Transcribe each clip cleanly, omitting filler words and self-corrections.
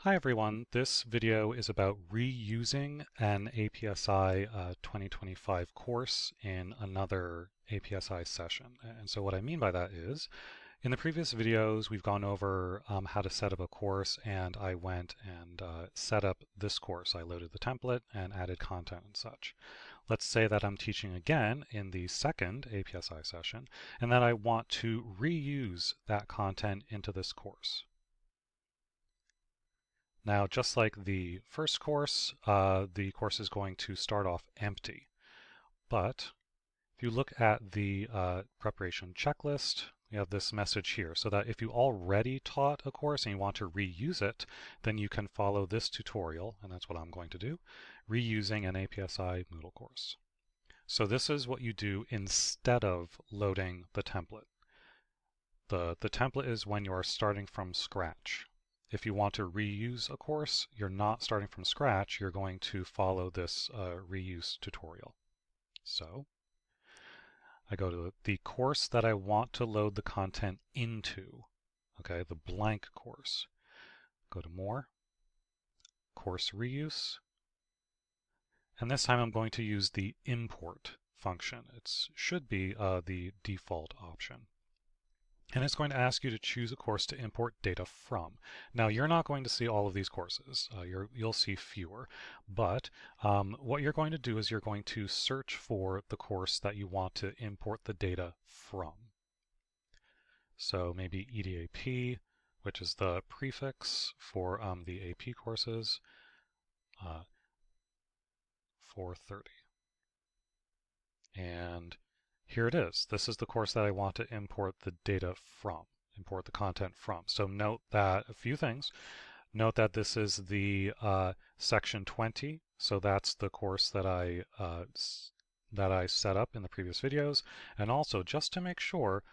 Hi everyone, this video is about reusing an APSI 2025 course in another APSI session. And so what I mean by that is, in the previous videos we've gone over how to set up a course, and I went and set up this course. I loaded the template and added content and such. Let's say that I'm teaching again in the second APSI session, and that I want to reuse that content into this course. Now, just like the first course, the course is going to start off empty. But if you look at the preparation checklist, you have this message here, so that if you already taught a course and you want to reuse it, then you can follow this tutorial, and that's what I'm going to do, reusing an APSI Moodle course. So this is what you do instead of loading the template. The template is when you are starting from scratch. If you want to reuse a course, you're not starting from scratch, you're going to follow this reuse tutorial. So I go to the course that I want to load the content into, okay, the blank course. Go to More, Course Reuse, and this time I'm going to use the import function. It should be the default option. And it's going to ask you to choose a course to import data from. Now, you're not going to see all of these courses. You'll see fewer. But what you're going to do is you're going to search for the course that you want to import the data from. So maybe EDAP, which is the prefix for the AP courses, 430. And here it is. This is the course that I want to import the data from, import the content from. So note that a few things. Note that this is the section 20. So that's the course that I set up in the previous videos. And also, just to make sure,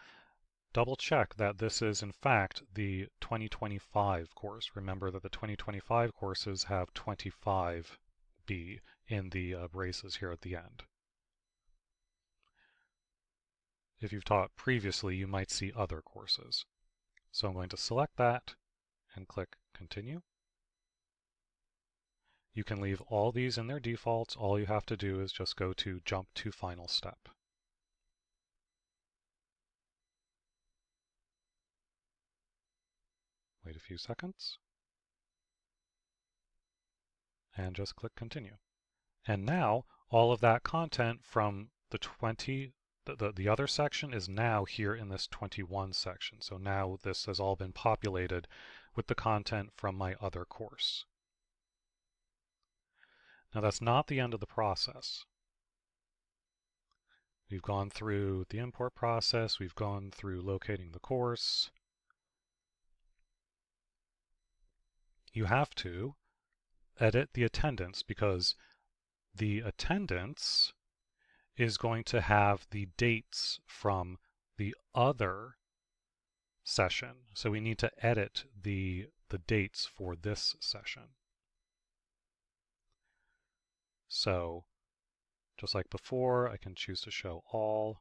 double check that this is in fact the 2025 course. Remember that the 2025 courses have 25B in the braces here at the end. If you've taught previously, you might see other courses. So I'm going to select that and click Continue. You can leave all these in their defaults. All you have to do is just go to Jump to Final Step. Wait a few seconds. And just click Continue. And now all of that content from the other section is now here in this 21 section. So now this has all been populated with the content from my other course. Now that's not the end of the process. We've gone through the import process, we've gone through locating the course. You have to edit the attendance because the attendance is going to have the dates from the other session. So we need to edit the dates for this session. So just like before, I can choose to show all.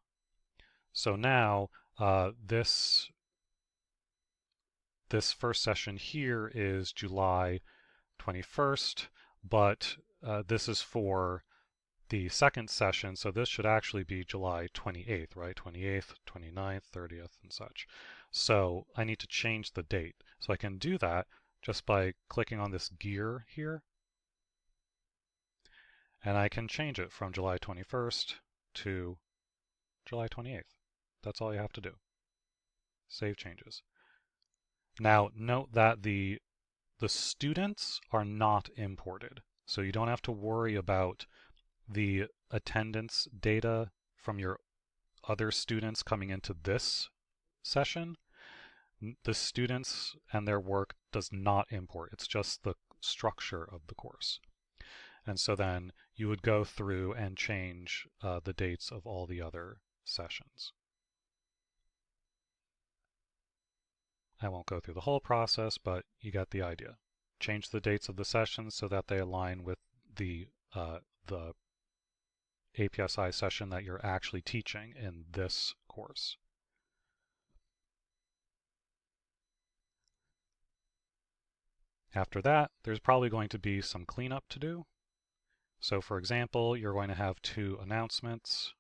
So now this first session here is July 21st, but this is for the second session, so this should actually be July 28th, right? 28th, 29th, 30th, and such. So I need to change the date. So I can do that just by clicking on this gear here. And I can change it from July 21st to July 28th. That's all you have to do. Save changes. Now note that the students are not imported. So you don't have to worry about the attendance data from your other students coming into this session. The students and their work does not import. It's just the structure of the course. And so then you would go through and change the dates of all the other sessions. I won't go through the whole process, but you get the idea. Change the dates of the sessions so that they align with the APSI session that you're actually teaching in this course. After that, there's probably going to be some cleanup to do. So for example, you're going to have 2 announcements.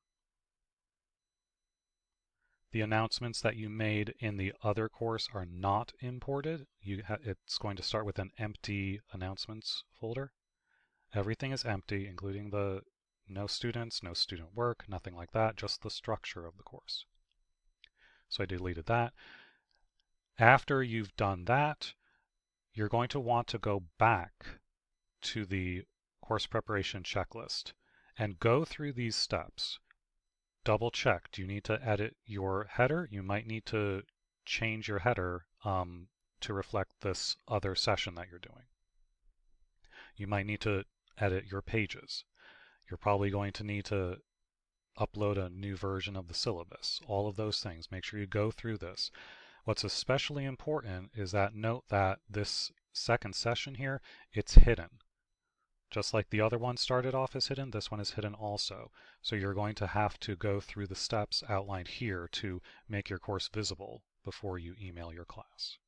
The announcements that you made in the other course are not imported. It's going to start with an empty announcements folder. Everything is empty, including the no students, no student work, nothing like that, just the structure of the course. So I deleted that. After you've done that, you're going to want to go back to the course preparation checklist and go through these steps. Double check. Do you need to edit your header? You might need to change your header to reflect this other session that you're doing. You might need to edit your pages. You're probably going to need to upload a new version of the syllabus. All of those things. Make sure you go through this. What's especially important is that note that this second session here, it's hidden. Just like the other one started off as hidden, this one is hidden also. So you're going to have to go through the steps outlined here to make your course visible before you email your class.